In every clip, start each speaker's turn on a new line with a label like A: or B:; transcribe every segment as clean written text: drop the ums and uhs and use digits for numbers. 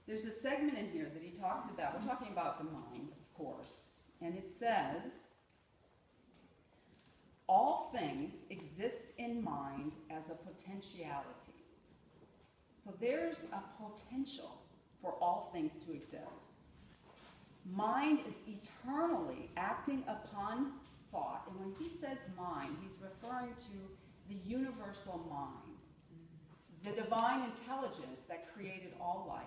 A: there's a segment in here that he talks about. We're talking about the mind, of course. And it says, all things exist in mind as a potentiality. So there's a potential for all things to exist. Mind is eternally acting upon thought. And when he says mind, he's referring to the universal mind, the divine intelligence that created all life.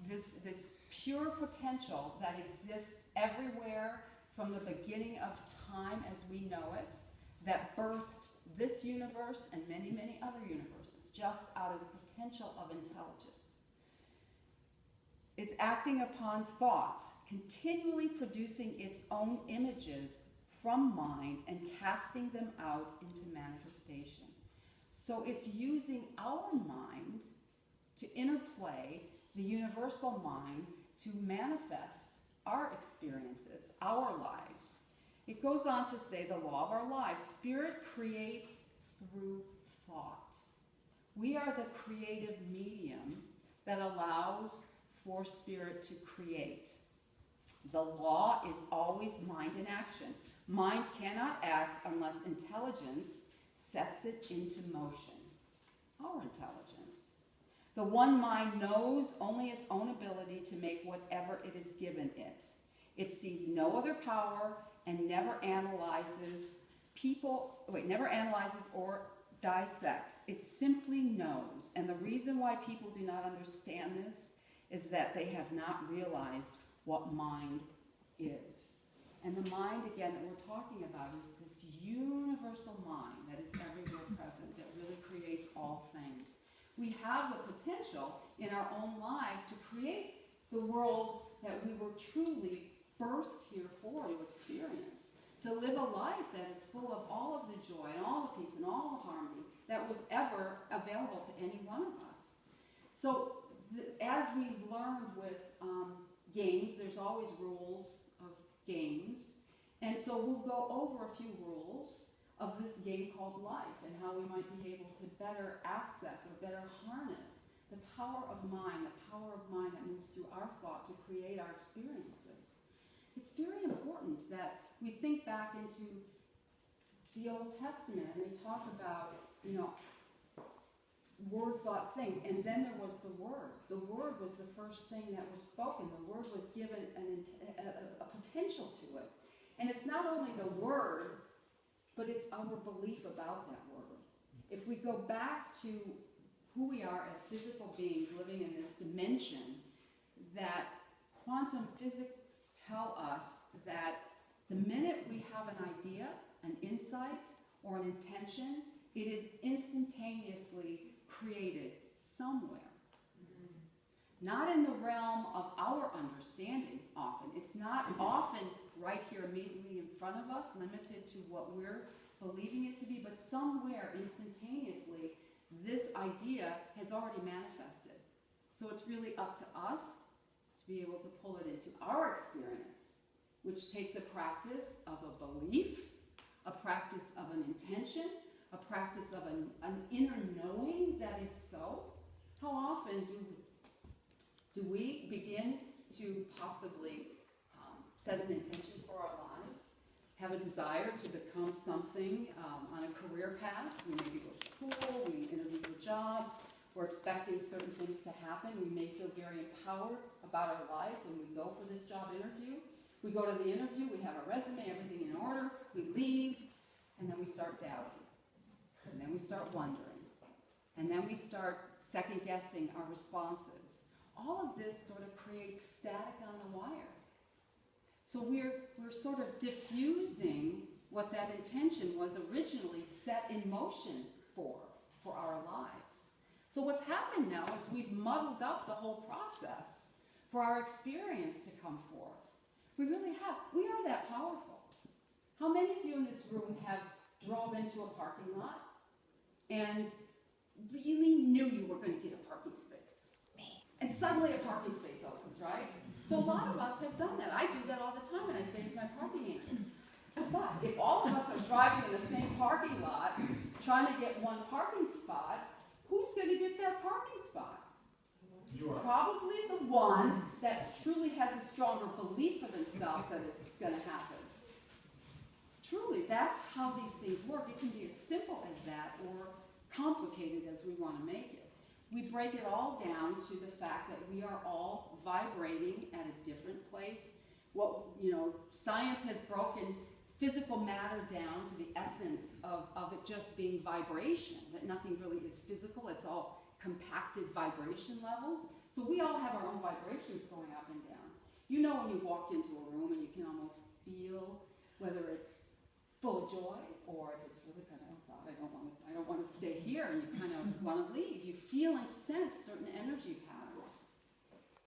A: This pure potential that exists everywhere from the beginning of time as we know it, that birthed this universe and many, many other universes, just out of the potential of intelligence. It's acting upon thought, continually producing its own images from mind and casting them out into manifestation. So it's using our mind to interplay the universal mind to manifest our experiences, our lives. It goes on to say the law of our lives. Spirit creates through thought. We are the creative medium that allows for spirit to create. The law is always mind in action. Mind cannot act unless intelligence sets it into motion. Our intelligence. The one mind knows only its own ability to make whatever it is given it. It sees no other power and never analyzes or dissects. It simply knows. And the reason why people do not understand this is that they have not realized what mind is. And the mind, again, that we're talking about is this universal mind that is everywhere present, that really creates all things. We have the potential in our own lives to create the world that we were truly birthed here for to experience, to live a life that is full of all of the joy and all the peace and all the harmony that was ever available to any one of us. So as we've learned with games, there's always rules of games. And so we'll go over a few rules of this game called life and how we might be able to better access or better harness the power of mind that moves through our thought to create our experiences. It's very important that we think back into the Old Testament and they talk about, word, thought, thing, and then there was the Word. The Word was the first thing that was spoken. The Word was given a potential to it. And it's not only the Word, but it's our belief about that Word. If we go back to who we are as physical beings living in this dimension, that quantum physics tell us that the minute we have an idea, an insight, or an intention, it is instantaneously created somewhere. Not in the realm of our understanding often. It's not often right here immediately in front of us, limited to what we're believing it to be, but somewhere instantaneously this idea has already manifested. So it's really up to us to be able to pull it into our experience, which takes a practice of a belief, a practice of an intention, a practice of an inner knowing that is so. How often do we begin to possibly set an intention for our lives, have a desire to become something on a career path? We maybe go to school, we interview for jobs, we're expecting certain things to happen. We may feel very empowered about our life when we go for this job interview. We go to the interview, we have our resume, everything in order, we leave, and then we start doubting. And then we start wondering. And then we start second-guessing our responses. All of this sort of creates static on the wire. So we're sort of diffusing what that intention was originally set in motion for our lives. So what's happened now is we've muddled up the whole process for our experience to come forth. We really have. We are that powerful. How many of you in this room have drove into a parking lot and really knew you were going to get a parking space? Me. And suddenly a parking space opens, right? So a lot of us have done that. I do that all the time, and I say it's my parking angels. But if all of us are driving in the same parking lot, trying to get one parking spot, who's going to get that parking spot?
B: You are.
A: Probably one that truly has a stronger belief for themselves that it's going to happen. Truly, that's how these things work. It can be as simple as that or complicated as we want to make it. We break it all down to the fact that we are all vibrating at a different place. What, science has broken physical matter down to the essence of it just being vibration, that nothing really is physical, it's all compacted vibration levels. So we all have our own vibrations going up and down. You know when you walked into a room and you can almost feel whether it's full of joy or if it's really kind of, oh God, I don't want to stay here, and you kind of want to leave. You feel and sense certain energy patterns.